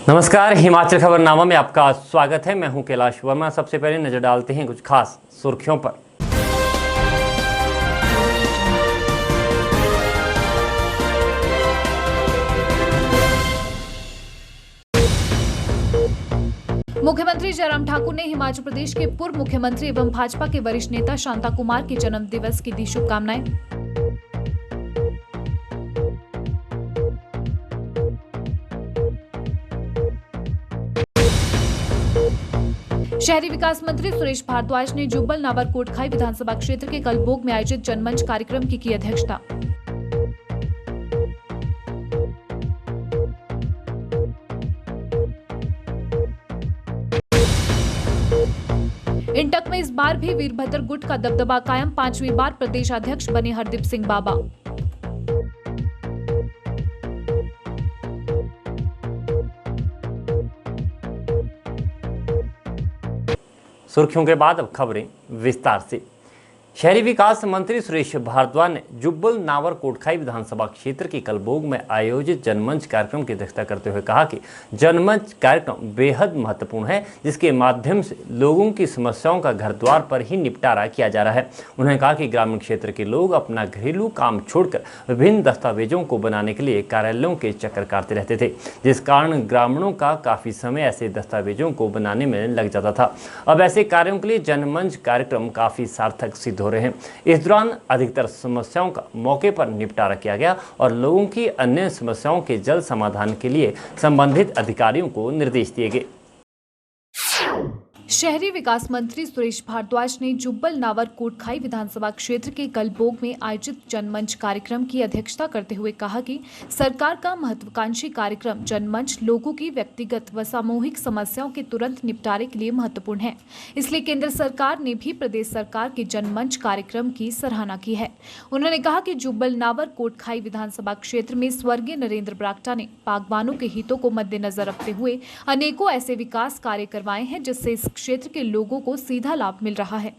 नमस्कार, हिमाचल खबरनामा में आपका स्वागत है। मैं हूं कैलाश वर्मा। सबसे पहले नजर डालते हैं कुछ खास सुर्खियों पर। मुख्यमंत्री जयराम ठाकुर ने हिमाचल प्रदेश के पूर्व मुख्यमंत्री एवं भाजपा के वरिष्ठ नेता शांता कुमार के जन्म दिवस की दी शुभकामनाएं। शहरी विकास मंत्री सुरेश भारद्वाज ने जुब्बल नावर कोटखाई विधानसभा क्षेत्र के कलबोग में आयोजित जनमंच कार्यक्रम की अध्यक्षता। इंटक में इस बार भी वीरभद्र गुट का दबदबा कायम। 5वीं बार प्रदेश अध्यक्ष बने हरदीप सिंह बाबा। सुर्खियों के बाद अब खबरें विस्तार से। शहरी विकास मंत्री सुरेश भारद्वाज ने जुब्बल नावर कोटखाई विधानसभा क्षेत्र के कलबोग में आयोजित जनमंच कार्यक्रम की अध्यक्षता करते हुए कहा कि जनमंच कार्यक्रम बेहद महत्वपूर्ण है, जिसके माध्यम से लोगों की समस्याओं का घर द्वार पर ही निपटारा किया जा रहा है। उन्होंने कहा कि ग्रामीण क्षेत्र के लोग अपना घरेलू काम छोड़कर विभिन्न दस्तावेजों को बनाने के लिए कार्यालयों के चक्कर काटते रहते थे, जिस कारण ग्रामीणों का काफ़ी समय ऐसे दस्तावेजों को बनाने में लग जाता था। अब ऐसे कार्यों के लिए जनमंच कार्यक्रम काफ़ी सार्थक सिद्ध हो रहे हैं। इस दौरान अधिकतर समस्याओं का मौके पर निपटारा किया गया और लोगों की अन्य समस्याओं के जल्द समाधान के लिए संबंधित अधिकारियों को निर्देश दिए गए। शहरी विकास मंत्री सुरेश भारद्वाज ने जुब्बल नावर कोटखाई विधानसभा क्षेत्र के कलबोग में आयोजित जनमंच कार्यक्रम की अध्यक्षता करते हुए कहा कि सरकार का महत्वाकांक्षी कार्यक्रम जनमंच लोगों की व्यक्तिगत व सामूहिक समस्याओं के तुरंत निपटारे के लिए महत्वपूर्ण है। इसलिए केंद्र सरकार ने भी प्रदेश सरकार के जनमंच कार्यक्रम की सराहना की है। उन्होंने कहा कि जुब्बल नावर कोटखाई विधानसभा क्षेत्र में स्वर्गीय नरेंद्र बरागटा ने बागबानों के हितों को मद्देनजर रखते हुए अनेकों ऐसे विकास कार्य करवाए हैं, जिससे इस क्षेत्र के लोगों को सीधा लाभ मिल रहा है।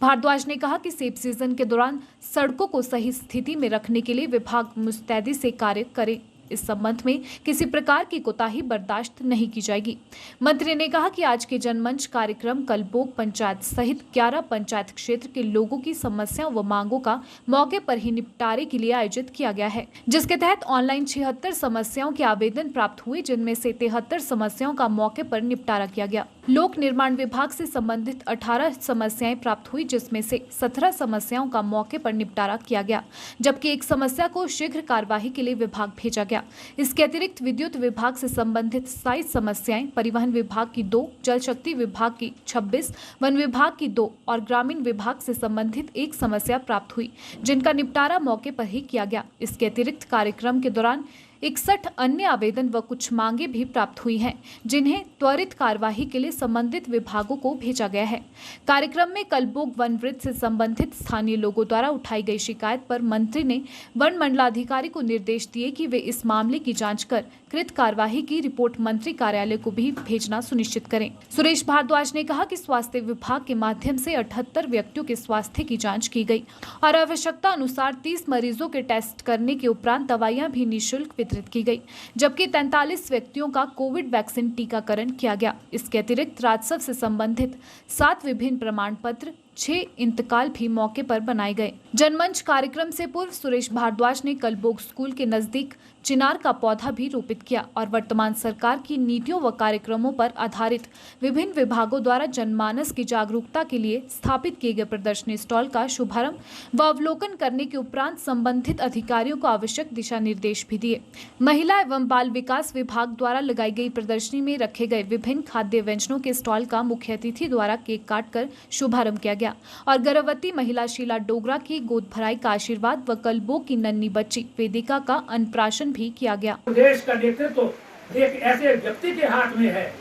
भारद्वाज ने कहा कि सेब सीजन के दौरान सड़कों को सही स्थिति में रखने के लिए विभाग मुस्तैदी से कार्य करे। इस संबंध में किसी प्रकार की कोताही बर्दाश्त नहीं की जाएगी। मंत्री ने कहा कि आज के जनमंच कार्यक्रम कलबोग पंचायत सहित 11 पंचायत क्षेत्र के लोगों की समस्याओं व मांगों का मौके पर ही निपटारे के लिए आयोजित किया गया है, जिसके तहत ऑनलाइन 76 समस्याओं के आवेदन प्राप्त हुए, जिनमें से 73 समस्याओं का मौके पर निपटारा किया गया। लोक निर्माण विभाग से संबंधित 18 समस्याएं प्राप्त हुई, जिसमें से 17 समस्याओं का मौके पर निपटारा किया गया, जबकि एक समस्या को शीघ्र कार्यवाही के लिए विभाग भेजा गया। इसके अतिरिक्त विद्युत विभाग से संबंधित 27 समस्याएं, परिवहन विभाग की 2, जल शक्ति विभाग की 26, वन विभाग की 2 और ग्रामीण विभाग से संबंधित 1 समस्या प्राप्त हुई, जिनका निपटारा मौके पर ही किया गया। इसके अतिरिक्त कार्यक्रम के दौरान 61 अन्य आवेदन व कुछ मांगे भी प्राप्त हुई हैं, जिन्हें त्वरित कार्यवाही के लिए संबंधित विभागों को भेजा गया है। कार्यक्रम में कलबोग वन वृत्त से संबंधित स्थानीय लोगों द्वारा उठाई गई शिकायत पर मंत्री ने वन मंडलाधिकारी को निर्देश दिए कि वे इस मामले की जांच कर कृत कार्यवाही की रिपोर्ट मंत्री कार्यालय को भी भेजना सुनिश्चित करें। सुरेश भारद्वाज ने कहा कि स्वास्थ्य विभाग के माध्यम से 78 व्यक्तियों के स्वास्थ्य की जाँच की गई और आवश्यकता अनुसार 30 मरीजों के टेस्ट करने के उपरांत दवाइयाँ भी निःशुल्क की गई, जबकि 43 व्यक्तियों का कोविड वैक्सीन टीकाकरण किया गया। इसके अतिरिक्त राजस्व से संबंधित 7 विभिन्न प्रमाण पत्र, 6 इंतकाल भी मौके पर बनाए गए। जनमंच कार्यक्रम से पूर्व सुरेश भारद्वाज ने कलबोग स्कूल के नजदीक चिनार का पौधा भी रोपित किया और वर्तमान सरकार की नीतियों व कार्यक्रमों पर आधारित विभिन्न विभागों द्वारा जनमानस की जागरूकता के लिए स्थापित किए गए प्रदर्शनी स्टॉल का शुभारंभ व अवलोकन करने के उपरांत संबंधित अधिकारियों को आवश्यक दिशा निर्देश भी दिए। महिला एवं बाल विकास विभाग द्वारा लगाई गई प्रदर्शनी में रखे गए विभिन्न खाद्य व्यंजनों के स्टॉल का मुख्य अतिथि द्वारा केक काटकर शुभारंभ किया गया और गर्भवती महिला शीला डोगरा की गोद भराई का आशीर्वाद व कलबोग की नन्ही बच्ची वेदिका का अन्नप्राशन भी किया गया। देश का नेतृत्व एक ऐसे व्यक्ति के हाथ में है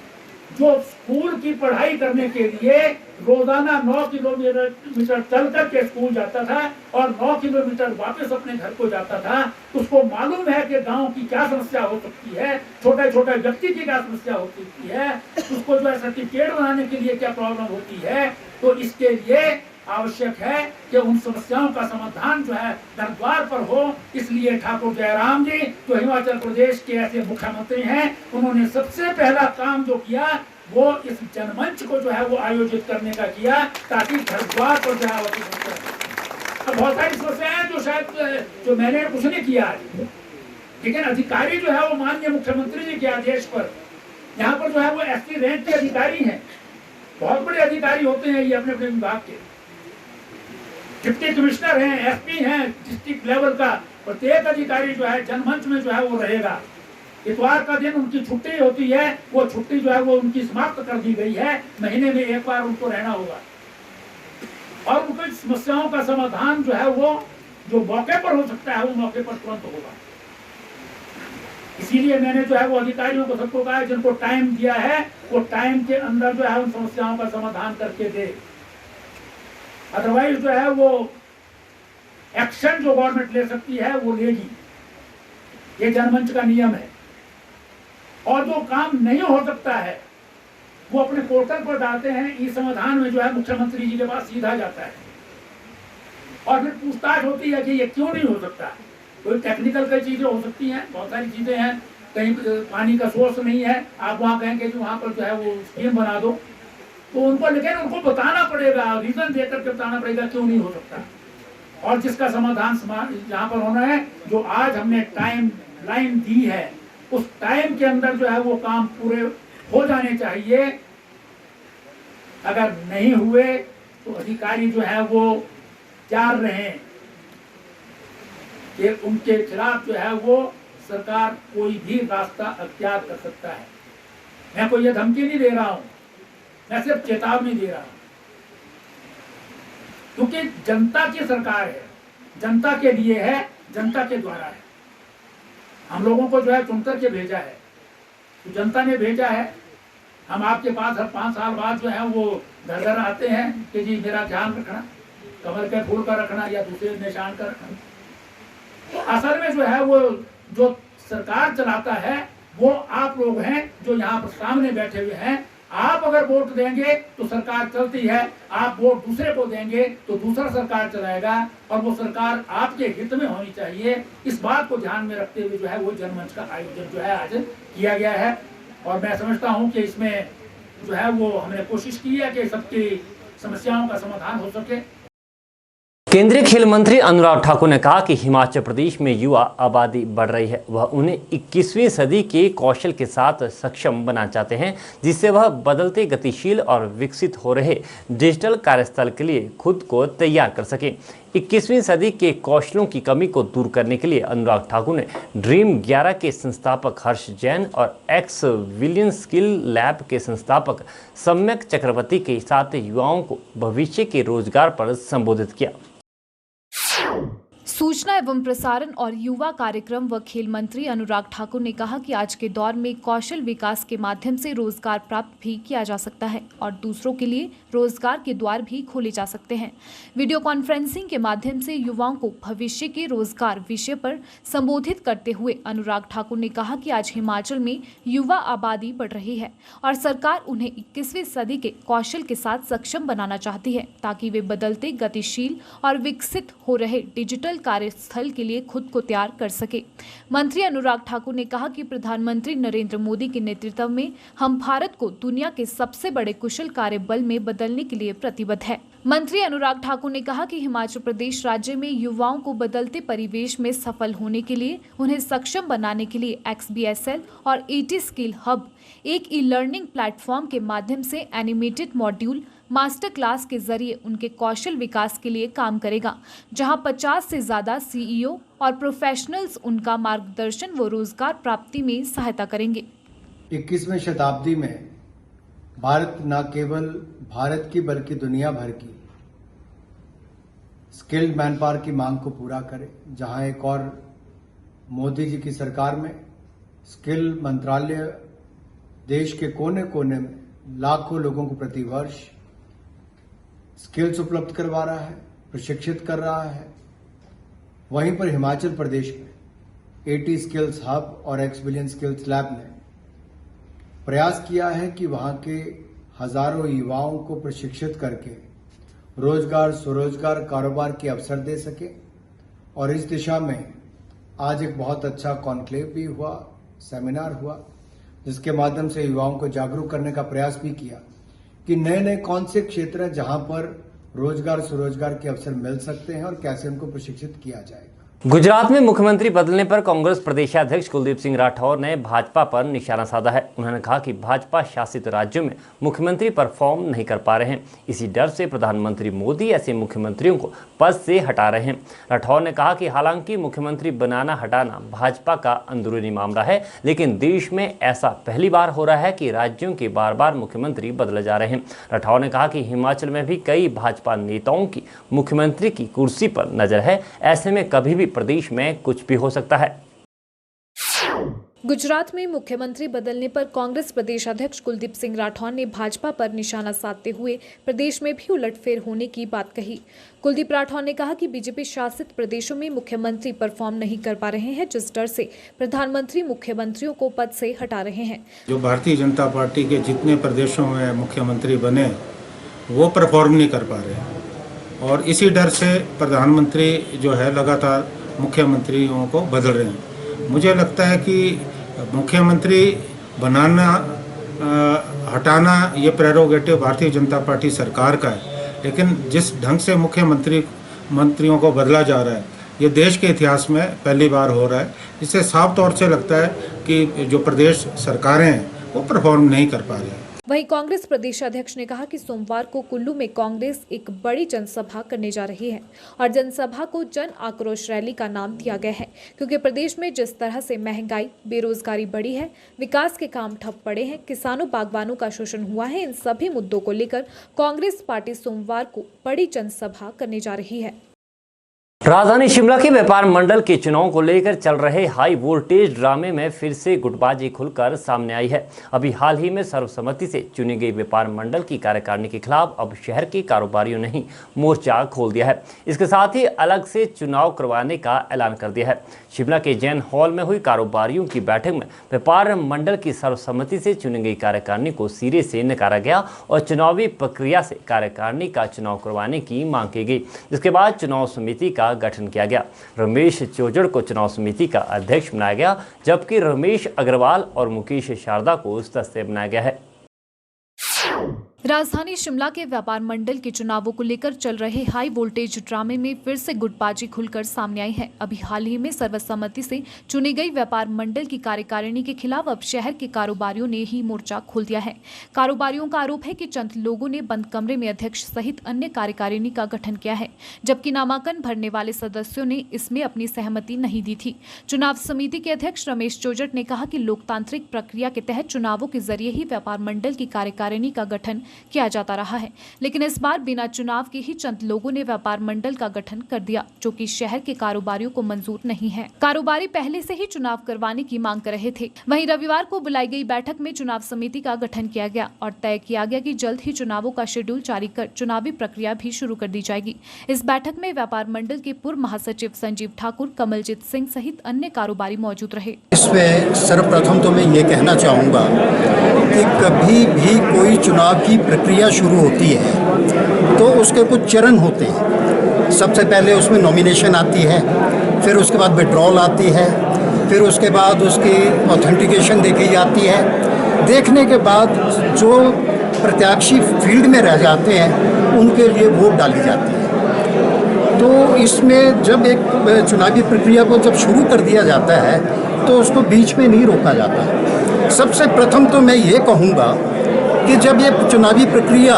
जो स्कूल की पढ़ाई करने के लिए रोजाना 9 किलोमीटर चल कर के स्कूल जाता था और 9 किलोमीटर वापस अपने घर को जाता था। उसको मालूम है कि गांव की क्या समस्या हो सकती है, छोटे छोटे व्यक्ति की क्या समस्या हो सकती है, उसको जो है सर्टिफिकेट बनाने के लिए क्या प्रॉब्लम होती है। तो इसके लिए आवश्यक है कि उन समस्याओं का समाधान जो है दर द्वार पर हो। इसलिए ठाकुर जयराम जी जो हिमाचल प्रदेश के ऐसे मुख्यमंत्री हैं, उन्होंने सबसे पहला काम जो किया वो इस जनमंच को जो है वो आयोजित करने का किया, ताकि घर द्वार पर जो है अब बहुत सारी समस्याएं जो शायद जो मैंने कुछ नहीं किया आज, लेकिन अधिकारी जो है वो माननीय मुख्यमंत्री जी के आदेश पर यहाँ पर जो है वो एसपी रैंक के अधिकारी हैं, बहुत बड़े अधिकारी होते हैं ये अपने अपने विभाग के, डिप्टी कमिश्नर हैं, एसपी हैं, डिस्ट्रिक्ट लेवल का प्रत्येक अधिकारी जो है जनमंच में जो है वो रहेगा। इतवार का दिन उनकी छुट्टी होती है, वो छुट्टी जो है वो उनकी समाप्त कर दी गई है, महीने में एक बार उनको रहना होगा और उनकी समस्याओं का समाधान जो है वो जो मौके पर हो सकता है वो मौके पर तुरंत होगा। इसीलिए मैंने जो है वो अधिकारियों को सबको कहा जिनको टाइम दिया है वो टाइम के अंदर जो है उन समस्याओं का समाधान करके दे, अदरवाइज जो है वो एक्शन जो गवर्नमेंट ले सकती है वो लेगी, ये जनमंच का नियम है। और जो काम नहीं हो सकता है वो अपने पोर्टल पर डालते हैं, इस समाधान में जो है मुख्यमंत्री जी के पास सीधा जाता है और फिर पूछताछ होती है कि ये क्यों नहीं हो सकता। कोई टेक्निकल कई चीजें हो सकती हैं, बहुत सारी चीजें हैं, कहीं पानी का सोर्स नहीं है, आप वहाँ कहेंगे कि वहाँ पर जो है वो स्कीम बना दो, तो उनको लेकिन उनको बताना पड़ेगा, रीजन देकर के बताना पड़ेगा क्यों नहीं हो सकता। और जिसका समाधान यहाँ पर होना है, जो आज हमने टाइम लाइन दी है उस टाइम के अंदर जो है वो काम पूरे हो जाने चाहिए। अगर नहीं हुए तो अधिकारी जो है वो जान रहे हैं कि उनके खिलाफ जो है वो सरकार कोई भी रास्ता अख्तियार कर सकता है। मैं कोई ये धमकी नहीं दे रहा हूं, मैं सिर्फ चेतावनी दे रहा हूं, क्योंकि जनता की सरकार है, जनता के लिए है, जनता के द्वारा है। हम लोगों को जो है चुनकर के भेजा है, तो जनता ने भेजा है। हम आपके पास हर 5 साल बाद जो है वो घर घर आते हैं कि जी मेरा ध्यान रखना, कमल के फूल का रखना या दूसरे निशान का रखना। तो असल में जो है वो जो सरकार चलाता है वो आप लोग हैं जो यहाँ पर सामने बैठे हुए हैं। आप अगर वोट देंगे तो सरकार चलती है, आप वोट दूसरे को देंगे तो दूसरा सरकार चलाएगा, और वो सरकार आपके हित में होनी चाहिए। इस बात को ध्यान में रखते हुए जो है वो जनमंच का आयोजन जो है आज किया गया है। और मैं समझता हूँ कि इसमें जो है वो हमने कोशिश की है कि सबकी समस्याओं का समाधान हो सके। केंद्रीय खेल मंत्री अनुराग ठाकुर ने कहा कि हिमाचल प्रदेश में युवा आबादी बढ़ रही है, वह उन्हें 21वीं सदी के कौशल के साथ सक्षम बनाना चाहते हैं, जिससे वह बदलते, गतिशील और विकसित हो रहे डिजिटल कार्यस्थल के लिए खुद को तैयार कर सके। 21वीं सदी के कौशलों की कमी को दूर करने के लिए अनुराग ठाकुर ने ड्रीम 11 के संस्थापक हर्ष जैन और एक्स विलियन स्किल लैब के संस्थापक सम्यक चक्रवर्ती के साथ युवाओं को भविष्य के रोजगार पर संबोधित किया। सूचना एवं प्रसारण और युवा कार्यक्रम व खेल मंत्री अनुराग ठाकुर ने कहा कि आज के दौर में कौशल विकास के माध्यम से रोजगार प्राप्त भी किया जा सकता है और दूसरों के लिए रोजगार के द्वार भी खोले जा सकते हैं। वीडियो कॉन्फ्रेंसिंग के माध्यम से युवाओं को भविष्य के रोजगार विषय पर संबोधित करते हुए अनुराग ठाकुर ने कहा कि आज हिमाचल में युवा आबादी बढ़ रही है और सरकार उन्हें 21वीं सदी के कौशल के साथ सक्षम बनाना चाहती है, ताकि वे बदलते, गतिशील और विकसित हो रहे डिजिटल कार्यस्थल के लिए खुद को तैयार कर सके। मंत्री अनुराग ठाकुर ने कहा कि प्रधानमंत्री नरेंद्र मोदी के नेतृत्व में हम भारत को दुनिया के सबसे बड़े कुशल कार्यबल में बदलने के लिए प्रतिबद्ध है। मंत्री अनुराग ठाकुर ने कहा कि हिमाचल प्रदेश राज्य में युवाओं को बदलते परिवेश में सफल होने के लिए उन्हें सक्षम बनाने के लिए XBSL और ET स्किल हब एक ई-लर्निंग प्लेटफॉर्म के माध्यम से एनिमेटेड मॉड्यूल मास्टर क्लास के जरिए उनके कौशल विकास के लिए काम करेगा, जहां 50 से ज्यादा CEO और प्रोफेशनल्स उनका मार्गदर्शन व रोजगार प्राप्ति में सहायता करेंगे। 21वीं शताब्दी में भारत न केवल भारत की बल्कि दुनिया भर की स्किल्ड मैन पावर की मांग को पूरा करे, जहां एक और मोदी जी की सरकार में स्किल मंत्रालय देश के कोने कोने में लाखों लोगों को प्रतिवर्ष स्किल्स उपलब्ध करवा रहा है, प्रशिक्षित कर रहा है। वहीं पर हिमाचल प्रदेश में AT स्किल्स हब और एक्स विलियन स्किल्स लैब ने प्रयास किया है कि वहां के हजारों युवाओं को प्रशिक्षित करके रोजगार, स्वरोजगार, कारोबार के अवसर दे सके। और इस दिशा में आज एक बहुत अच्छा कॉन्क्लेव भी हुआ, सेमिनार हुआ, जिसके माध्यम से युवाओं को जागरूक करने का प्रयास भी किया कि नए नए कौन से क्षेत्र हैं जहां पर रोजगार, स्वरोजगार के अवसर मिल सकते हैं और कैसे उनको प्रशिक्षित किया जाएगा। गुजरात में मुख्यमंत्री बदलने पर कांग्रेस प्रदेशाध्यक्ष कुलदीप सिंह राठौर ने भाजपा पर निशाना साधा है। उन्होंने कहा कि भाजपा शासित राज्यों में मुख्यमंत्री परफॉर्म नहीं कर पा रहे हैं, इसी डर से प्रधानमंत्री मोदी ऐसे मुख्यमंत्रियों को पद से हटा रहे हैं। राठौर ने कहा कि हालांकि मुख्यमंत्री बनाना हटाना भाजपा का अंदरूनी मामला है, लेकिन देश में ऐसा पहली बार हो रहा है कि राज्यों के बार बार मुख्यमंत्री बदले जा रहे हैं। राठौर ने कहा कि हिमाचल में भी कई भाजपा नेताओं की मुख्यमंत्री की कुर्सी पर नजर है, ऐसे में कभी भी प्रदेश में कुछ भी हो सकता है। गुजरात में मुख्यमंत्री बदलने पर कांग्रेस प्रदेश अध्यक्ष कुलदीप सिंह राठौर ने भाजपा पर निशाना साधते हुए प्रदेश में भी उलटफेर होने की बात कही। कुलदीप राठौर ने कहा कि बीजेपी शासित प्रदेशों में मुख्यमंत्री परफॉर्म नहीं कर पा रहे हैं, जिस डर से प्रधानमंत्री मुख्यमंत्रियों को पद से हटा रहे हैं। जो भारतीय जनता पार्टी के जितने प्रदेशों में मुख्यमंत्री बने वो परफॉर्म नहीं कर पा रहे और इसी डर से प्रधानमंत्री जो है लगातार मुख्यमंत्रियों को बदल रहे हैं। मुझे लगता है कि मुख्यमंत्री बनाना हटाना ये प्रेरोगेटिव भारतीय जनता पार्टी सरकार का है, लेकिन जिस ढंग से मंत्रियों को बदला जा रहा है ये देश के इतिहास में पहली बार हो रहा है। इससे साफ तौर से लगता है कि जो प्रदेश सरकारें हैं वो परफॉर्म नहीं कर पा रही हैं। वहीं कांग्रेस प्रदेश अध्यक्ष ने कहा कि सोमवार को कुल्लू में कांग्रेस एक बड़ी जनसभा करने जा रही है और जनसभा को जन आक्रोश रैली का नाम दिया गया है, क्योंकि प्रदेश में जिस तरह से महंगाई, बेरोजगारी बढ़ी है, विकास के काम ठप पड़े हैं, किसानों बागवानों का शोषण हुआ है, इन सभी मुद्दों को लेकर कांग्रेस पार्टी सोमवार को बड़ी जनसभा करने जा रही है। राजधानी शिमला के व्यापार मंडल के चुनाव को लेकर चल रहे हाई वोल्टेज ड्रामे में फिर से गुटबाजी खुलकर सामने आई है। अभी हाल ही में सर्वसम्मति से चुनी गई व्यापार मंडल की कार्यकारिणी के खिलाफ अब शहर के कारोबारियों ने ही मोर्चा खोल दिया है। इसके साथ ही अलग से चुनाव करवाने का ऐलान कर दिया है। शिमला के जैन हॉल में हुई कारोबारियों की बैठक में व्यापार मंडल की सर्वसम्मति से चुनी गई कार्यकारिणी को सिरे से नकारा गया और चुनावी प्रक्रिया से कार्यकारिणी का चुनाव करवाने की मांग की गई, जिसके बाद चुनाव समिति का गठन किया गया। रमेश चोजड़ को चुनाव समिति का अध्यक्ष बनाया गया, जबकि रमेश अग्रवाल और मुकेश शारदा को सदस्य बनाया गया है। राजधानी शिमला के व्यापार मंडल के चुनावों को लेकर चल रहे हाई वोल्टेज ड्रामे में फिर से गुटबाजी खुलकर सामने आई है। अभी हाल ही में सर्वसम्मति से चुनी गई व्यापार मंडल की कार्यकारिणी के खिलाफ अब शहर के कारोबारियों ने ही मोर्चा खोल दिया है। कारोबारियों का आरोप है कि चंद लोगों ने बंद कमरे में अध्यक्ष सहित अन्य कार्यकारिणी का गठन किया है, जबकि नामांकन भरने वाले सदस्यों ने इसमें अपनी सहमति नहीं दी थी। चुनाव समिति के अध्यक्ष रमेश चोजड़ ने कहा कि लोकतांत्रिक प्रक्रिया के तहत चुनावों के जरिए ही व्यापार मंडल की कार्यकारिणी का गठन किया जाता रहा है, लेकिन इस बार बिना चुनाव के ही चंद लोगों ने व्यापार मंडल का गठन कर दिया, जो कि शहर के कारोबारियों को मंजूर नहीं है। कारोबारी पहले से ही चुनाव करवाने की मांग कर रहे थे। वहीं रविवार को बुलाई गई बैठक में चुनाव समिति का गठन किया गया और तय किया गया कि जल्द ही चुनावों का शेड्यूल जारी कर चुनावी प्रक्रिया भी शुरू कर दी जाएगी। इस बैठक में व्यापार मंडल के पूर्व महासचिव संजीव ठाकुर, कमलजीत सिंह सहित अन्य कारोबारी मौजूद रहे। इसमें सर्वप्रथम तो मैं ये कहना चाहूँगा कि कभी भी कोई चुनाव की प्रक्रिया शुरू होती है तो उसके कुछ चरण होते हैं। सबसे पहले उसमें नॉमिनेशन आती है, फिर उसके बाद विड्रॉल आती है, फिर उसके बाद उसकी ऑथेंटिकेशन देखी जाती है। देखने के बाद जो प्रत्याशी फील्ड में रह जाते हैं उनके लिए वोट डाली जाती है। तो इसमें जब एक चुनावी प्रक्रिया को जब शुरू कर दिया जाता है तो उसको बीच में नहीं रोका जाता। सबसे प्रथम तो मैं ये कहूँगा कि जब ये चुनावी प्रक्रिया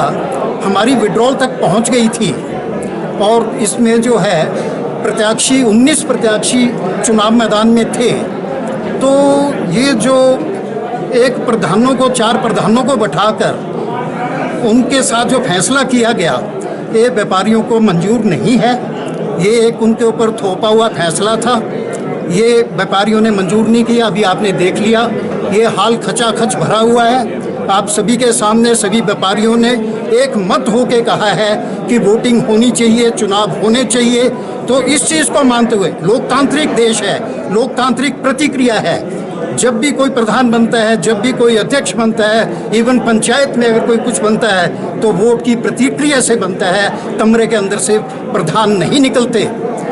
हमारी विड्रॉल तक पहुंच गई थी और इसमें जो है प्रत्याशी 19 प्रत्याशी चुनाव मैदान में थे, तो ये जो एक प्रधानों को 4 प्रधानों को बैठाकर उनके साथ जो फैसला किया गया ये व्यापारियों को मंजूर नहीं है। ये एक उनके ऊपर थोपा हुआ फैसला था, ये व्यापारियों ने मंजूर नहीं किया। अभी आपने देख लिया ये हाल खचाखच भरा हुआ है। आप सभी के सामने सभी व्यापारियों ने एक मत होके कहा है कि वोटिंग होनी चाहिए, चुनाव होने चाहिए। तो इस चीज़ को मानते हुए लोकतांत्रिक देश है, लोकतांत्रिक प्रतिक्रिया है, जब भी कोई प्रधान बनता है, जब भी कोई अध्यक्ष बनता है, इवन पंचायत में अगर कोई कुछ बनता है तो वोट की प्रतिक्रिया से बनता है, कमरे के अंदर से प्रधान नहीं निकलते।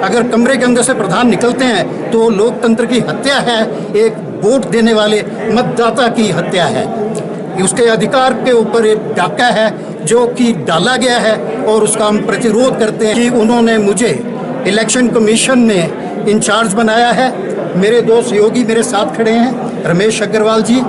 अगर कमरे के अंदर से प्रधान निकलते हैं तो लोकतंत्र की हत्या है, एक वोट देने वाले मतदाता की हत्या है। उसके अधिकार के ऊपर एक डाका है जो कि डाला गया है और उसका हम प्रतिरोध करते हैं कि उन्होंने मुझे इलेक्शन कमीशन में इंचार्ज बनाया है। मेरे दो सहयोगी मेरे साथ खड़े हैं, रमेश अग्रवाल जी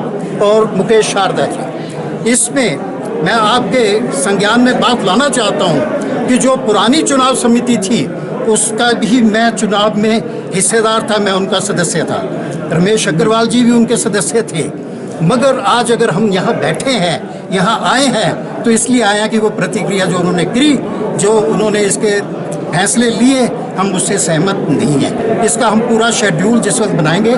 और मुकेश शारदा जी। इसमें मैं आपके संज्ञान में बात लाना चाहता हूं कि जो पुरानी चुनाव समिति थी उसका भी मैं चुनाव में हिस्सेदार था, मैं उनका सदस्य था। रमेश अग्रवाल जी भी उनके सदस्य थे। मगर आज अगर हम यहाँ बैठे हैं, यहाँ आए हैं, तो इसलिए आए हैं कि वो प्रतिक्रिया जो उन्होंने की, जो उन्होंने इसके फैसले लिए, हम उससे सहमत नहीं हैं। इसका हम पूरा शेड्यूल जिस वक्त बनाएंगे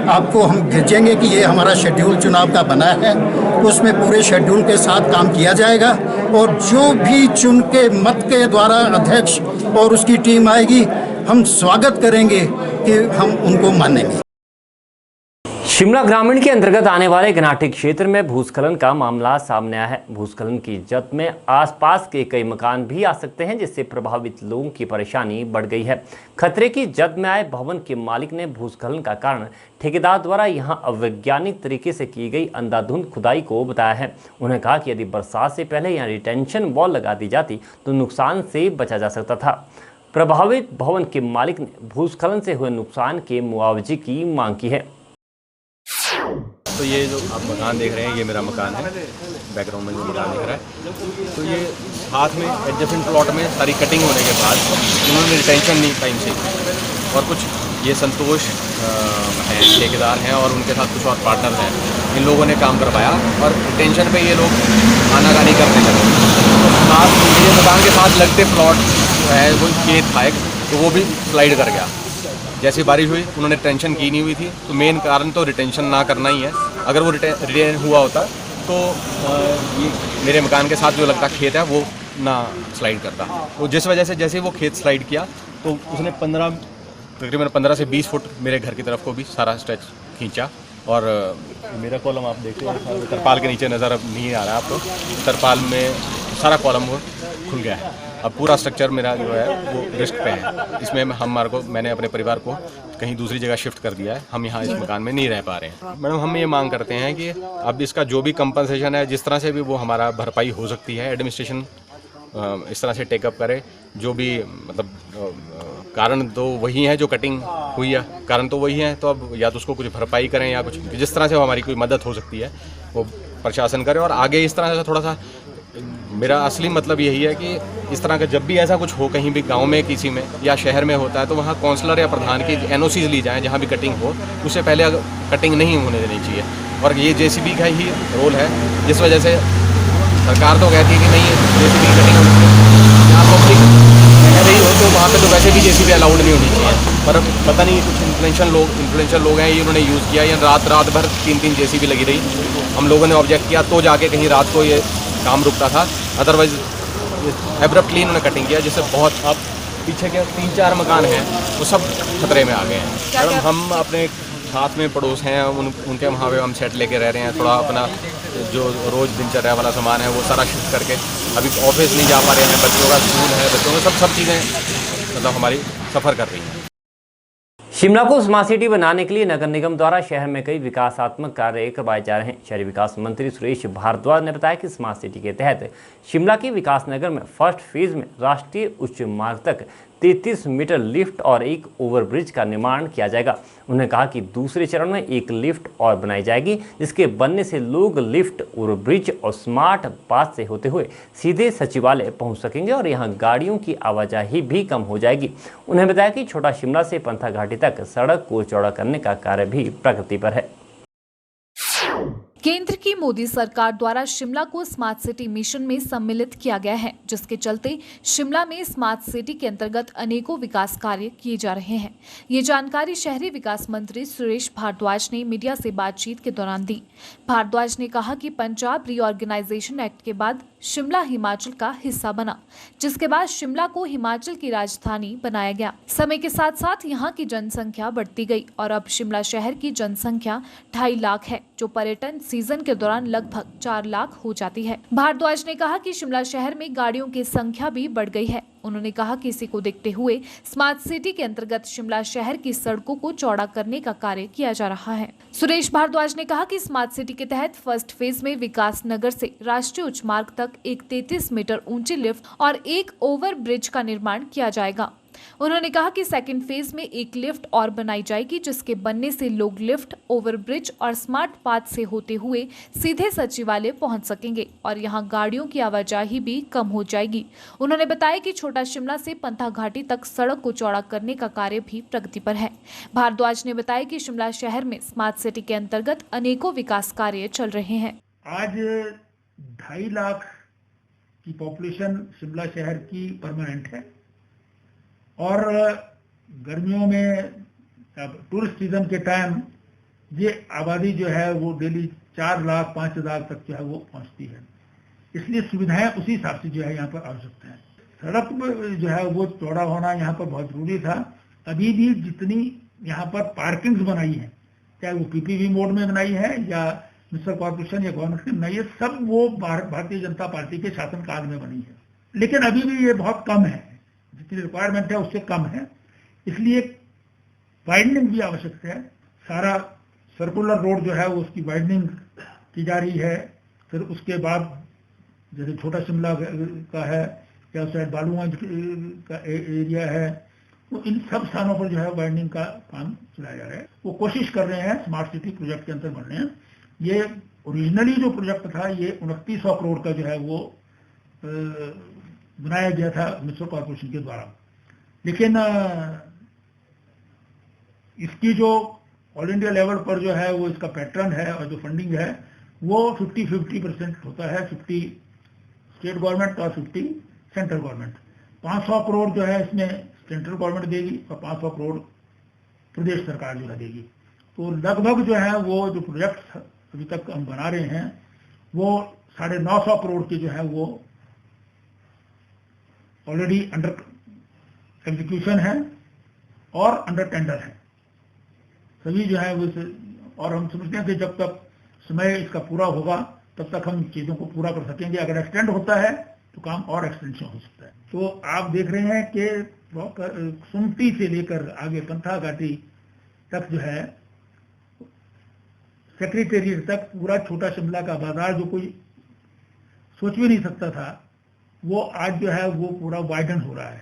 आपको हम भेजेंगे कि ये हमारा शेड्यूल चुनाव का बना है, उसमें पूरे शेड्यूल के साथ काम किया जाएगा और जो भी चुन के मत के द्वारा अध्यक्ष और उसकी टीम आएगी, हम स्वागत करेंगे कि हम उनको मानेंगे। शिमला ग्रामीण के अंतर्गत आने वाले घनाटी क्षेत्र में भूस्खलन का मामला सामने आया है। भूस्खलन की जद में आसपास के कई मकान भी आ सकते हैं, जिससे प्रभावित लोगों की परेशानी बढ़ गई है। खतरे की जद में आए भवन के मालिक ने भूस्खलन का कारण ठेकेदार द्वारा यहां अवैज्ञानिक तरीके से की गई अंधाधुंध खुदाई को बताया है। उन्होंने कहा कि यदि बरसात से पहले यहाँ रिटेंशन वॉल लगा दी जाती तो नुकसान से बचा जा सकता था। प्रभावित भवन के मालिक ने भूस्खलन से हुए नुकसान के मुआवजे की मांग की है। तो ये जो आप मकान देख रहे हैं, ये मेरा मकान है। बैकग्राउंड में जो मकान दिख रहा है, तो ये हाथ में एडजस्टमेंट प्लॉट में सारी कटिंग होने के बाद उन्होंने रिटेंशन नहीं टाइम से, और कुछ ये संतोष हैं ठेकेदार हैं और उनके साथ कुछ और पार्टनर हैं, इन लोगों ने काम करवाया और रिटेंशन पे ये लोग आनाकानी करने लगे। तो साथ ये मकान के साथ लगते प्लॉट है, वो खेत था एक, तो वो भी स्लाइड कर गया। जैसी बारिश हुई उन्होंने रिटेंशन की नहीं हुई थी, तो मेन कारण तो रिटेंशन ना करना ही है। अगर वो रिटेन हुआ होता तो ये मेरे मकान के साथ जो लगता खेत है वो ना स्लाइड करता। तो जिस वजह से जैसे वो खेत स्लाइड किया तो उसने तकरीबन 15 से 20 फुट मेरे घर की तरफ को भी सारा स्ट्रेच खींचा। और मेरा कॉलम आप देखते हैं तरपाल के नीचे नज़र अब नहीं आ रहा है आपको, तरपाल में सारा कॉलम वो खुल गया है। अब पूरा स्ट्रक्चर मेरा जो है वो रिस्क पे है। इसमें मैंने अपने परिवार को कहीं दूसरी जगह शिफ्ट कर दिया है। हम यहाँ इस मकान में नहीं रह पा रहे हैं। मैडम, हम ये मांग करते हैं कि अब इसका जो भी कंपनसेशन है, जिस तरह से भी वो हमारा भरपाई हो सकती है, एडमिनिस्ट्रेशन इस तरह से टेकअप करे। जो भी मतलब कारण तो वही है, जो कटिंग हुई है कारण तो वही है, तो अब या तो उसको कुछ भरपाई करें या कुछ जिस तरह से हमारी कोई मदद हो सकती है वो प्रशासन करे। और आगे इस तरह से थोड़ा सा मेरा असली मतलब यही है कि इस तरह का जब भी ऐसा कुछ हो कहीं भी गांव में किसी में या शहर में होता है तो वहाँ काउंसलर या प्रधान की एनओसी ली जाए जहाँ भी कटिंग हो, उससे पहले कटिंग नहीं होने देनी चाहिए। और ये जेसीबी का ही रोल है, जिस वजह से सरकार तो कहती है कि नहीं जेसीबी की कटिंग होनी चाहिए, यहाँ पब्लिक कह रही हो तो वहाँ पे तो वैसे भी जेसीबी अलाउड नहीं होनी चाहिए। पर पता नहीं कुछ इन्फ्लुएंशियल लोग हैं, ये उन्होंने यूज़ किया। या रात भर 3 जेसीबी लगी रही। हम लोगों ने ऑब्जेक्ट किया तो जाके कहीं रात को ये काम रुकता था, अदरवाइज एब्रप्टली इन्होंने कटिंग किया, जिससे बहुत अब पीछे के 3-4 मकान हैं वो सब खतरे में आ गए हैं। मैडम, हम अपने साथ में पड़ोस हैं उनके वहाँ पे हम सेट लेके रह रहे हैं। थोड़ा अपना जो रोज़ दिनचर्या वाला सामान है वो सारा शिफ्ट करके अभी ऑफिस नहीं जा पा रहे हैं। बच्चों का स्कूल है, बच्चों में सब चीज़ें मतलब हमारी सफ़र कर रही हैं। शिमला को स्मार्ट सिटी बनाने के लिए नगर निगम द्वारा शहर में कई विकासात्मक कार्य करवाए जा रहे हैं। शहरी विकास मंत्री सुरेश भारद्वाज ने बताया कि स्मार्ट सिटी के तहत शिमला के विकास नगर में फर्स्ट फेज में राष्ट्रीय उच्च मार्ग तक 33 मीटर लिफ्ट और एक ओवरब्रिज का निर्माण किया जाएगा। उन्होंने कहा कि दूसरे चरण में एक लिफ्ट और बनाई जाएगी, जिसके बनने से लोग लिफ्ट, ओवरब्रिज और स्मार्ट पाथ से होते हुए सीधे सचिवालय पहुंच सकेंगे और यहां गाड़ियों की आवाजाही भी कम हो जाएगी। उन्होंने बताया कि छोटा शिमला से पंथा घाटी तक सड़क को चौड़ा करने का कार्य भी प्रगति पर है। केंद्र की मोदी सरकार द्वारा शिमला को स्मार्ट सिटी मिशन में सम्मिलित किया गया है, जिसके चलते शिमला में स्मार्ट सिटी के अंतर्गत अनेकों विकास कार्य किए जा रहे हैं। ये जानकारी शहरी विकास मंत्री सुरेश भारद्वाज ने मीडिया से बातचीत के दौरान दी। भारद्वाज ने कहा कि पंजाब रीऑर्गेनाइजेशन एक्ट के बाद शिमला हिमाचल का हिस्सा बना, जिसके बाद शिमला को हिमाचल की राजधानी बनाया गया। समय के साथ साथ यहाँ की जनसंख्या बढ़ती गई और अब शिमला शहर की जनसंख्या 2.5 लाख है, जो पर्यटन सीजन के दौरान लगभग 4 लाख हो जाती है। भारद्वाज ने कहा कि शिमला शहर में गाड़ियों की संख्या भी बढ़ गई है। उन्होंने कहा कि इसी को देखते हुए स्मार्ट सिटी के अंतर्गत शिमला शहर की सड़कों को चौड़ा करने का कार्य किया जा रहा है। सुरेश भारद्वाज ने कहा कि स्मार्ट सिटी के तहत फर्स्ट फेज में विकास नगर से राष्ट्रीय उच्च मार्ग तक एक 33 मीटर ऊंची लिफ्ट और एक ओवर ब्रिज का निर्माण किया जाएगा। उन्होंने कहा कि सेकंड फेज में एक लिफ्ट और बनाई जाएगी, जिसके बनने से लोग लिफ्ट, ओवरब्रिज और स्मार्ट पाथ से होते हुए सीधे सचिवालय पहुंच सकेंगे और यहां गाड़ियों की आवाजाही भी कम हो जाएगी। उन्होंने बताया कि छोटा शिमला से पंथा घाटी तक सड़क को चौड़ा करने का कार्य भी प्रगति पर है। भारद्वाज ने बताया कि शिमला शहर में स्मार्ट सिटी के अंतर्गत अनेकों विकास कार्य चल रहे हैं। आज 2.5 लाख की पॉपुलेशन शिमला शहर की परमानेंट है और गर्मियों में टूरिस्ट सीजन के टाइम ये आबादी जो है वो डेली 4 लाख 5 हज़ार तक जो है वो पहुंचती है। इसलिए सुविधाएं उसी हिसाब से जो है यहाँ पर आवश्यकता है। सड़क जो है वो चौड़ा होना यहाँ पर बहुत जरूरी था। अभी भी जितनी यहाँ पर पार्किंग्स बनाई है, चाहे वो पीपीपी मोड में बनाई है या म्युनिसिपल कॉर्पोरेशन या गवर्नमेंट ने बनाई है, सब वो भारतीय जनता पार्टी के शासनकाल में बनी है। लेकिन अभी भी ये बहुत कम है, जितनी रिक्वायरमेंट है उससे कम है। इसलिए वाइडनिंग भी आवश्यक है। सारा सर्कुलर रोड जो है वो उसकी वाइडनिंग की जा रही है। फिर उसके बाद जैसे छोटा शिमला का है या उस साइड बालूगंज का एरिया है, तो इन सब स्थानों पर जो है वाइडनिंग का काम चलाया जा रहा है। वो कोशिश कर रहे हैं स्मार्ट सिटी प्रोजेक्ट के अंदर बढ़ रहे हैं। ये ओरिजिनली जो प्रोजेक्ट था ये 2900 करोड़ का जो है वो बनाया गया था म्युनिसिपल कॉर्पोरेशन के द्वारा, लेकिन इसकी जो ऑल इंडिया लेवल पर जो है वो इसका पैटर्न है और जो फंडिंग है वो 50-50% होता है। 50 स्टेट गवर्नमेंट और 50 सेंट्रल गवर्नमेंट। 500 करोड़ जो है इसमें सेंट्रल गवर्नमेंट देगी और 500 करोड़ प्रदेश सरकार जो है देगी। तो लगभग जो है वो जो प्रोजेक्ट अभी तक हम बना रहे हैं वो 950 करोड़ के जो है वो ऑलरेडी अंडर एग्जीक्यूशन है और अंडर टेंडर है सभी जो है वो। और हम समझते हैं कि जब तक समय इसका पूरा होगा तब तक हम चीज़ों को पूरा कर सकेंगे। अगर एक्सटेंड होता है तो काम और एक्सटेंशन हो सकता है। तो आप देख रहे हैं कि सुमटी से लेकर आगे पंथा घाटी तक जो है सेक्रेटेरिएट तक पूरा छोटा शिमला का बाजार जो कोई सोच भी नहीं सकता था वो आज जो है वो पूरा वाइडन हो रहा है।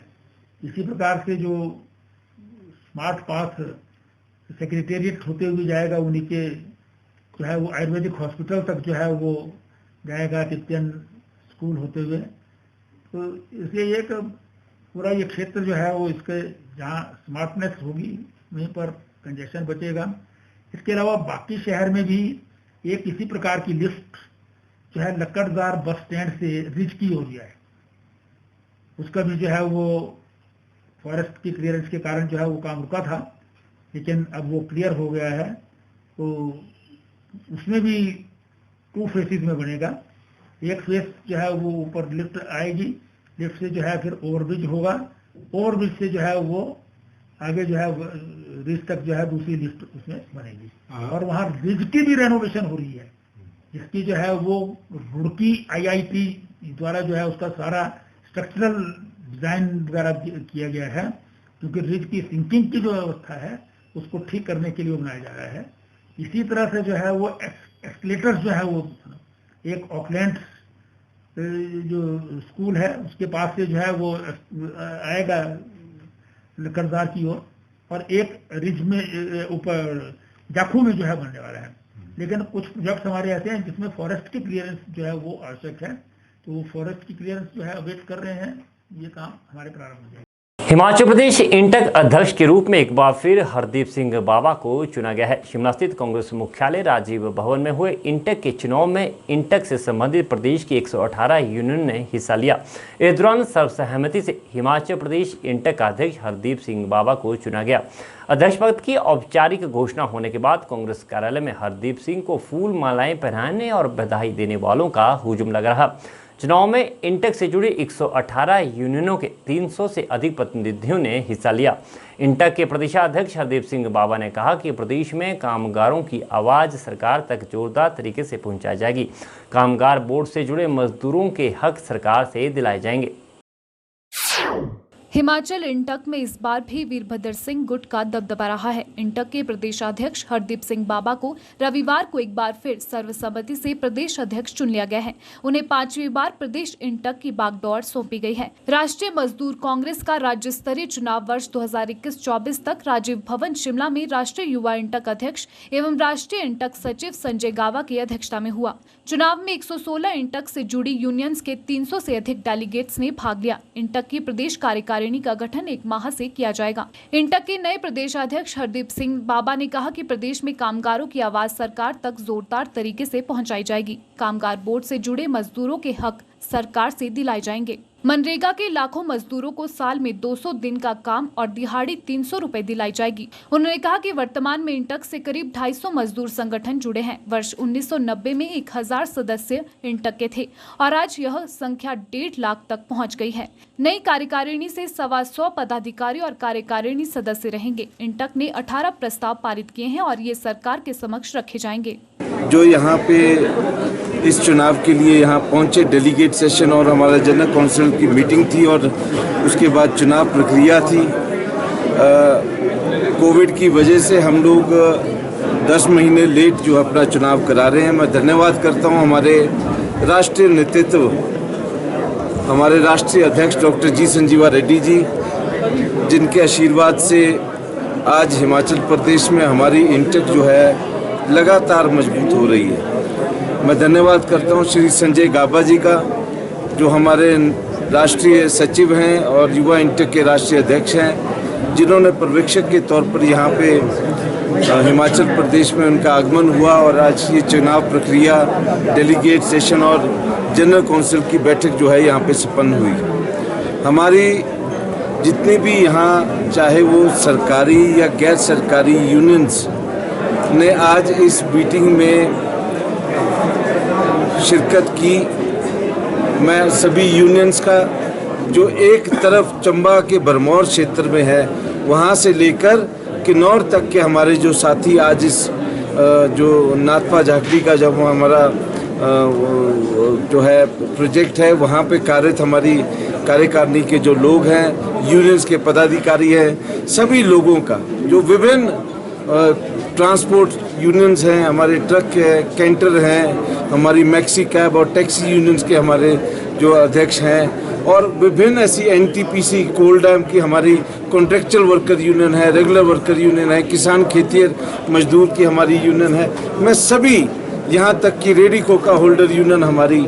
इसी प्रकार से जो स्मार्ट पाथ सेक्रेटेरिएट होते हुए जाएगा वो नीचे जो है वो आयुर्वेदिक हॉस्पिटल तक जो है वो जाएगा, क्रिश्चियन स्कूल होते हुए। तो इसलिए एक पूरा ये क्षेत्र जो है वो इसके जहाँ स्मार्टनेस होगी वहीं पर कंजेशन बचेगा। इसके अलावा बाकी शहर में भी एक इसी प्रकार की लिफ्ट जो है लक्कड़दार बस स्टैंड से रिज की ओर जाए, उसका भी जो है वो फॉरेस्ट की क्लियरेंस के कारण जो है वो काम रुका था, लेकिन अब वो क्लियर हो गया है। तो उसमें भी 2 फेसेस में बनेगा। एक फेस जो है वो ऊपर लिफ्ट आएगी, लिफ्ट से जो है फिर ओवरब्रिज होगा, ओवरब्रिज से जो है वो आगे जो है रिज तक जो है दूसरी लिफ्ट उसमें बनेगी। और वहाँ रिज की भी रेनोवेशन हो रही है, जिसकी जो है वो रुड़की IIT द्वारा जो है उसका सारा स्ट्रक्चरल डिजाइन वगैरह किया गया है, क्योंकि रिज की सिंकिंग की जो व्यवस्था है उसको ठीक करने के लिए बनाया जा रहा है। इसी तरह से जो है वो एस्केलेटर्स जो है वो एक ऑकलैंड जो स्कूल है उसके पास से जो है वो आएगा लक्कड़दार की ओर, और एक रिज में ऊपर जाखू में जो है बनने वाला है। लेकिन कुछ प्रोजेक्ट हमारे ऐसे हैं जिसमें फॉरेस्ट की क्लियरेंस जो है वो आवश्यक है, तो वो फॉरेस्ट की क्लियरेंस जो है अवेट कर रहे हैं। ये काम हमारे प्रारंभ हो जाएगा। हिमाचल प्रदेश इंटक अध्यक्ष के रूप में एक बार फिर हरदीप सिंह बाबा को चुना गया है। शिमला स्थित कांग्रेस मुख्यालय राजीव भवन में हुए इंटक के चुनाव में इंटक से संबंधित प्रदेश की 118 यूनियन ने हिस्सा लिया। इस दौरान सर्वसहमति से हिमाचल प्रदेश इंटक अध्यक्ष हरदीप सिंह बाबा को चुना गया। अध्यक्ष पद की औपचारिक घोषणा होने के बाद कांग्रेस कार्यालय में हरदीप सिंह को फूल मालाएं पहनाने और बधाई देने वालों का हुजूम लगा रहा। चुनाव में इंटक से जुड़ी 118 यूनियनों के 300 से अधिक प्रतिनिधियों ने हिस्सा लिया। इंटक के प्रदेशाध्यक्ष हरदीप सिंह बाबा ने कहा कि प्रदेश में कामगारों की आवाज़ सरकार तक जोरदार तरीके से पहुंचाई जाएगी। कामगार बोर्ड से जुड़े मजदूरों के हक सरकार से दिलाए जाएंगे। हिमाचल इंटक में इस बार भी वीरभद्र सिंह गुट का दबदबा रहा है। इंटक के प्रदेशाध्यक्ष हरदीप सिंह बाबा को रविवार को एक बार फिर सर्वसम्मति से प्रदेश अध्यक्ष चुन लिया गया है। उन्हें 5वीं बार प्रदेश इंटक की बागडोर सौंपी गई है। राष्ट्रीय मजदूर कांग्रेस का राज्य स्तरीय चुनाव वर्ष 2021-24 तक राजीव भवन शिमला में राष्ट्रीय युवा इंटक अध्यक्ष एवं राष्ट्रीय इंटक सचिव संजय गावा की अध्यक्षता में हुआ। चुनाव में 116 इंटक से जुड़ी यूनियंस के 300 से अधिक डेलीगेट्स ने भाग लिया। इंटक की प्रदेश कार्यकारिणी का गठन 1 माह से किया जाएगा। इंटक के नए प्रदेशाध्यक्ष हरदीप सिंह बाबा ने कहा कि प्रदेश में कामगारों की आवाज सरकार तक जोरदार तरीके से पहुंचाई जाएगी। कामगार बोर्ड से जुड़े मजदूरों के हक सरकार से दिलाए जाएंगे। मनरेगा के लाखों मजदूरों को साल में 200 दिन का काम और दिहाड़ी 300 रुपए दिलाई जाएगी। उन्होंने कहा कि वर्तमान में इंटक से करीब 250 मजदूर संगठन जुड़े हैं। वर्ष 1990 में 1000 सदस्य इंटक के थे और आज यह संख्या 1.5 लाख तक पहुंच गई है। नई कार्यकारिणी से 125 पदाधिकारी और कार्यकारिणी सदस्य रहेंगे। इंटक ने 18 प्रस्ताव पारित किए हैं और ये सरकार के समक्ष रखे जाएंगे। जो यहाँ पे इस चुनाव के लिए यहाँ पहुँचे डेलीगेट सेशन और हमारा जनरल काउंसिल की मीटिंग थी और उसके बाद चुनाव प्रक्रिया थी। कोविड की वजह से हम लोग 10 महीने लेट जो अपना चुनाव करा रहे हैं। मैं धन्यवाद करता हूँ हमारे राष्ट्रीय नेतृत्व, हमारे राष्ट्रीय अध्यक्ष डॉक्टर जी संजीवा रेड्डी जी, जिनके आशीर्वाद से आज हिमाचल प्रदेश में हमारी इंटक जो है लगातार मजबूत हो रही है। मैं धन्यवाद करता हूं श्री संजय गाबा जी का, जो हमारे राष्ट्रीय सचिव हैं और युवा इंटक के राष्ट्रीय अध्यक्ष हैं, जिन्होंने पर्यवेक्षक के तौर पर यहाँ पे हिमाचल प्रदेश में उनका आगमन हुआ और आज ये चुनाव प्रक्रिया, डेलीगेट सेशन और जनरल काउंसिल की बैठक जो है यहाँ पे संपन्न हुई। हमारी जितनी भी यहाँ चाहे वो सरकारी या गैर सरकारी यूनियंस ने आज इस मीटिंग में शिरकत की। मैं सभी यूनियंस का, जो एक तरफ चंबा के भरमौर क्षेत्र में है वहाँ से लेकर किन्नौर तक के हमारे जो साथी आज इस जो नाथपा झाकड़ी का जब हमारा जो है प्रोजेक्ट है वहाँ पे कार्यरत हमारी कार्यकारिणी के जो लोग हैं, यूनियंस के पदाधिकारी हैं, सभी लोगों का, जो विभिन्न ट्रांसपोर्ट यूनियंस हैं, हमारे ट्रक है, कैंटर हैं, हमारी मैक्सी कैब और टैक्सी यूनियंस के हमारे जो अध्यक्ष हैं और विभिन्न ऐसी एनटीपीसी कोल डैम की हमारी कॉन्ट्रेक्चुअल वर्कर यूनियन है, रेगुलर वर्कर यूनियन है, किसान खेतिहर मजदूर की हमारी यूनियन है। मैं सभी, यहाँ तक कि रेडी कोका होल्डर यूनियन हमारी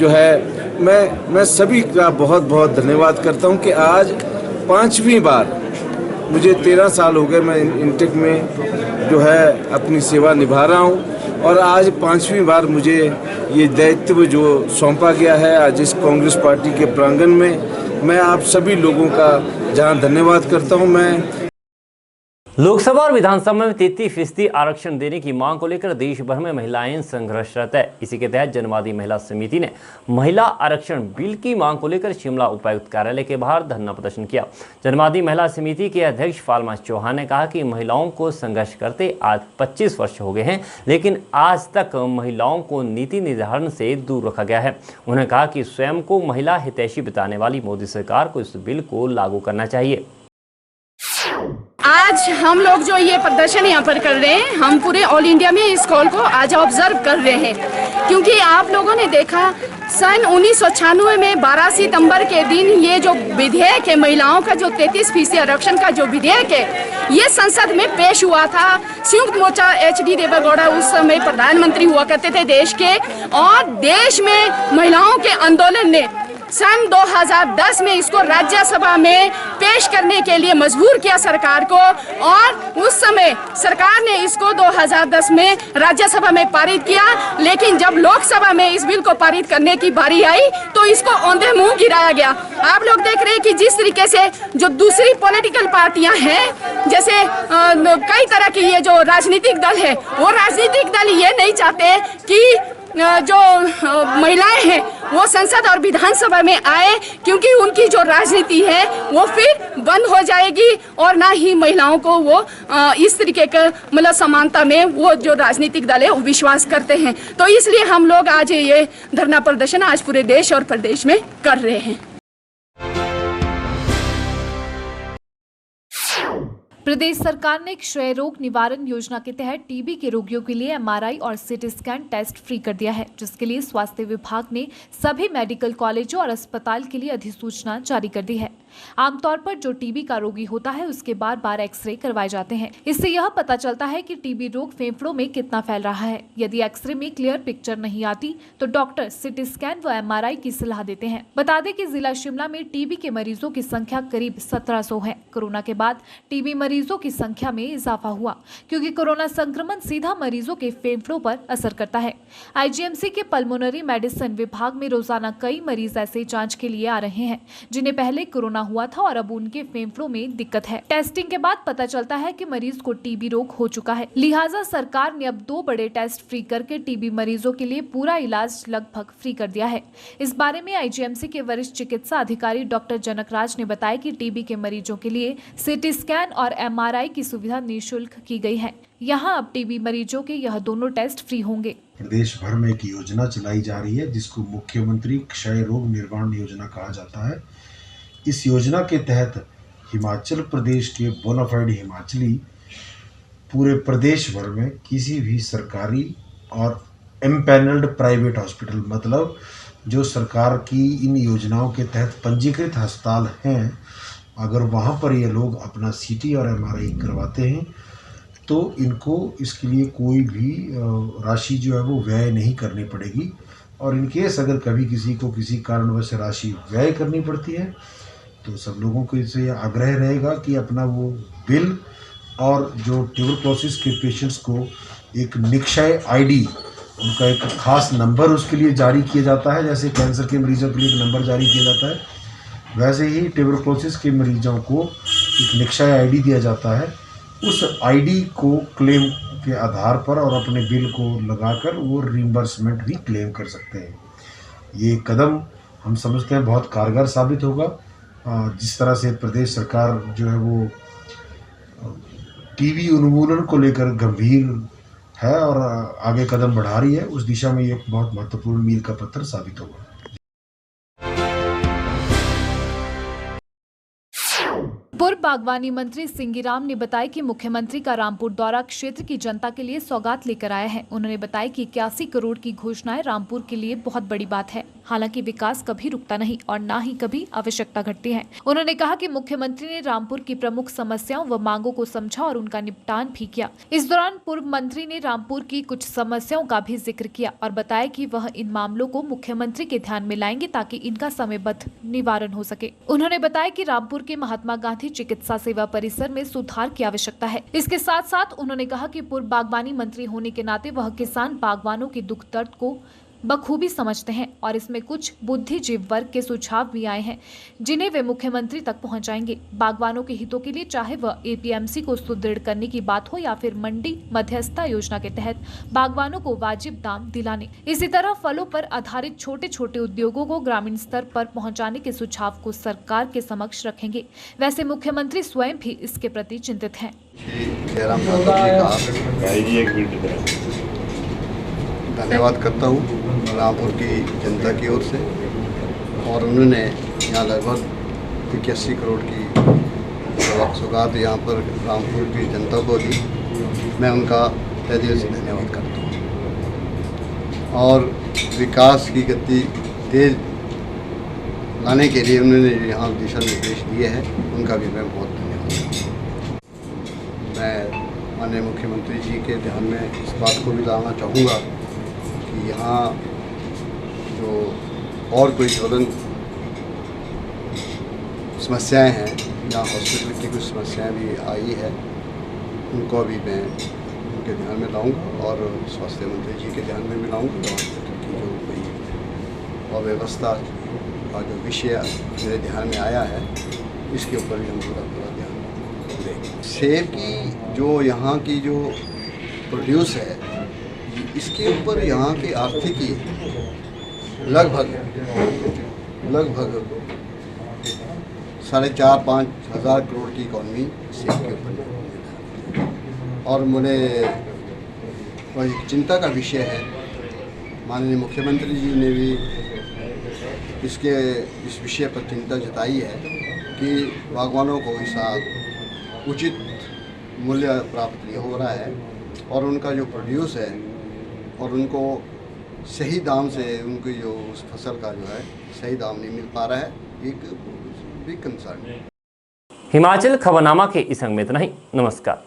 जो है, मैं सभी का बहुत बहुत धन्यवाद करता हूँ कि आज 5वीं बार, मुझे 13 साल हो गए मैं इंटक में जो है अपनी सेवा निभा रहा हूँ और आज 5वीं बार मुझे ये दायित्व जो सौंपा गया है आज इस कांग्रेस पार्टी के प्रांगण में। मैं आप सभी लोगों का जहाँ धन्यवाद करता हूँ। मैं लोकसभा और विधानसभा में 33% आरक्षण देने की मांग को लेकर देश भर में महिलाएं संघर्षरत है। इसी के तहत जनवादी महिला समिति ने महिला आरक्षण बिल की मांग को लेकर शिमला उपायुक्त कार्यालय के बाहर धरना प्रदर्शन किया। जनवादी महिला समिति के अध्यक्ष फालमा चौहान ने कहा कि महिलाओं को संघर्ष करते आज 25 वर्ष हो गए हैं, लेकिन आज तक महिलाओं को नीति निर्धारण से दूर रखा गया है। उन्होंने कहा कि स्वयं को महिला हितैषी बताने वाली मोदी सरकार को इस बिल को लागू करना चाहिए। आज हम लोग जो ये प्रदर्शन यहाँ पर कर रहे हैं, हम पूरे ऑल इंडिया में इस कॉल को आज ऑब्जर्व कर रहे हैं, क्योंकि आप लोगों ने देखा सन 1996 में 12 सितंबर के दिन ये जो विधेयक है, महिलाओं का जो 33% आरक्षण का जो विधेयक है, ये संसद में पेश हुआ था। संयुक्त मोर्चा HD देवेगौड़ा उस समय प्रधानमंत्री हुआ करते थे देश के, और देश में महिलाओं के आंदोलन ने सन 2010 में इसको राज्यसभा में पेश करने के लिए मजबूर किया सरकार को, और उस समय सरकार ने इसको 2010 में राज्यसभा में पारित किया। लेकिन जब लोकसभा में इस बिल को पारित करने की बारी आई तो इसको औंधे मुंह गिराया गया। आप लोग देख रहे हैं कि जिस तरीके से जो दूसरी पॉलिटिकल पार्टियां हैं, जैसे कई तरह की ये जो राजनीतिक दल है, वो राजनीतिक दल ये नहीं चाहते कि जो महिलाएं हैं वो संसद और विधानसभा में आए, क्योंकि उनकी जो राजनीति है वो फिर बंद हो जाएगी और ना ही महिलाओं को वो इस तरीके का मतलब समानता में वो जो राजनीतिक दल है वो विश्वास करते हैं। तो इसलिए हम लोग आज ये धरना प्रदर्शन आज पूरे देश और प्रदेश में कर रहे हैं। प्रदेश सरकार ने क्षय रोग निवारण योजना के तहत टीबी के रोगियों के लिए एमआरआई और सीटी स्कैन टेस्ट फ्री कर दिया है, जिसके लिए स्वास्थ्य विभाग ने सभी मेडिकल कॉलेजों और अस्पताल के लिए अधिसूचना जारी कर दी है। आमतौर पर जो टीबी का रोगी होता है उसके बार बार एक्सरे करवाए जाते हैं। इससे यह पता चलता है कि टीबी रोग फेफड़ों में कितना फैल रहा है। यदि एक्सरे में क्लियर पिक्चर नहीं आती तो डॉक्टर सीटी स्कैन व एमआरआई की सलाह देते हैं। बता दें कि जिला शिमला में टीबी के मरीजों की संख्या करीब 1700 है। कोरोना के बाद टीबी मरीजों की संख्या में इजाफा हुआ, क्योंकि कोरोना संक्रमण सीधा मरीजों के फेफड़ों पर असर करता है। आईजीएमसी के पल्मोनरी मेडिसिन विभाग में रोजाना कई मरीज ऐसे जांच के लिए आ रहे हैं जिन्हें पहले कोरोना हुआ था और अब उनके फेफड़ों में दिक्कत है। टेस्टिंग के बाद पता चलता है कि मरीज को टीबी रोग हो चुका है। लिहाजा सरकार ने अब 2 बड़े टेस्ट फ्री करके टीबी मरीजों के लिए पूरा इलाज लगभग फ्री कर दिया है। इस बारे में आईजीएमसी के वरिष्ठ चिकित्सा अधिकारी डॉक्टर जनकराज ने बताया कि टीबी के मरीजों के लिए सीटी स्कैन और एमआरआई की सुविधा निःशुल्क की गई है। यहाँ अब टीबी मरीजों के यह दोनों टेस्ट फ्री होंगे। प्रदेश भर में एक योजना चलाई जा रही है जिसको मुख्यमंत्री क्षय रोग निवारण योजना कहा जाता है। इस योजना के तहत हिमाचल प्रदेश के बोनाफाइड हिमाचली पूरे प्रदेश भर में किसी भी सरकारी और एम्पैनल्ड प्राइवेट हॉस्पिटल, मतलब जो सरकार की इन योजनाओं के तहत पंजीकृत अस्पताल हैं, अगर वहाँ पर ये लोग अपना सीटी और एमआरआई करवाते हैं तो इनको इसके लिए कोई भी राशि जो है वो व्यय नहीं करनी पड़ेगी। और इनकेस अगर कभी किसी को किसी कारणवश राशि व्यय करनी पड़ती है तो सब लोगों को इससे आग्रह रहेगा कि अपना वो बिल और जो ट्यूबरक्लोसिस के पेशेंट्स को एक निक्षय आईडी, उनका एक खास नंबर उसके लिए जारी किया जाता है। जैसे कैंसर के मरीजों के लिए एक नंबर जारी किया जाता है, वैसे ही ट्यूबरक्लोसिस के मरीजों को एक निक्षय आईडी दिया जाता है। उस आईडी को क्लेम के आधार पर और अपने बिल को लगाकर वो रिम्बर्समेंट भी क्लेम कर सकते हैं। ये कदम हम समझते हैं बहुत कारगर साबित होगा। जिस तरह से प्रदेश सरकार जो है वो टीबी उन्मूलन को लेकर गंभीर है और आगे कदम बढ़ा रही है, उस दिशा में ये एक बहुत महत्वपूर्ण मील का पत्थर साबित होगा। पूर्व बागवानी मंत्री सिंगीराम ने बताया कि मुख्यमंत्री का रामपुर दौरा क्षेत्र की जनता के लिए सौगात लेकर आया है। उन्होंने बताया कि 81 करोड़ की घोषणाएं रामपुर के लिए बहुत बड़ी बात है। हालांकि विकास कभी रुकता नहीं और ना ही कभी आवश्यकता घटती है। उन्होंने कहा कि मुख्यमंत्री ने रामपुर की प्रमुख समस्याओं व मांगों को समझा और उनका निपटान भी किया। इस दौरान पूर्व मंत्री ने रामपुर की कुछ समस्याओं का भी जिक्र किया और बताया कि वह इन मामलों को मुख्यमंत्री के ध्यान में लाएंगे ताकि इनका समयबद्ध निवारण हो सके। उन्होंने बताया कि रामपुर के महात्मा गांधी चिकित्सा सेवा परिसर में सुधार की आवश्यकता है। इसके साथ साथ उन्होंने कहा कि पूर्व बागवानी मंत्री होने के नाते वह किसान बागवानों के दुख दर्द को बखूबी समझते हैं और इसमें कुछ बुद्धिजीवी वर्ग के सुझाव भी आए हैं जिन्हें वे मुख्यमंत्री तक पहुंचाएंगे। बागवानों के हितों के लिए चाहे वह एपीएमसी को सुदृढ़ करने की बात हो या फिर मंडी मध्यस्थता योजना के तहत बागवानों को वाजिब दाम दिलाने, इसी तरह फलों पर आधारित छोटे छोटे उद्योगों को ग्रामीण स्तर पर पहुँचाने के सुझाव को सरकार के समक्ष रखेंगे। वैसे मुख्यमंत्री स्वयं भी इसके प्रति चिंतित है। धन्यवाद करता हूँ रामपुर की जनता की ओर से, और उन्होंने यहाँ लगभग 81 करोड़ की सौगात यहाँ पर रामपुर की जनता को दी। मैं उनका तहे दिल से धन्यवाद करता हूँ। और विकास की गति तेज लाने के लिए उन्होंने यहाँ दिशा निर्देश दिए हैं, उनका भी मैं बहुत धन्यवाद करता हूँ। मैं माननीय मुख्यमंत्री जी के ध्यान में इस बात को भी लाना चाहूँगा कि यहाँ जो और कोई ज्वलन समस्याएं हैं, यहाँ हॉस्पिटल की कुछ समस्याएं भी आई है, उनको भी मैं उनके ध्यान में लाऊंगा और स्वास्थ्य मंत्री जी के ध्यान में भी लाऊंगा। हॉस्पिटल की जो कोई अव्यवस्था का जो विषय मेरे ध्यान में आया है, इसके ऊपर भी हम पूरा ध्यान देंगे। सेब की जो यहाँ की जो प्रोड्यूस है, इसके ऊपर यहाँ की आर्थिकी लगभग 4,500-5 हज़ार करोड़ की इकॉनमी सेब के ऊपर निर्भर है। और मुझे वही चिंता का विषय है, माननीय मुख्यमंत्री जी ने भी इस विषय पर चिंता जताई है कि बागवानों को इस साल उचित मूल्य प्राप्त नहीं हो रहा है और उनका जो प्रोड्यूस है और उनको सही दाम से उनकी जो उस फसल का जो है सही दाम नहीं मिल पा रहा है, एक बिग कंसर्न है। हिमाचल खबरनामा के इस अंक में इतना ही। नमस्कार।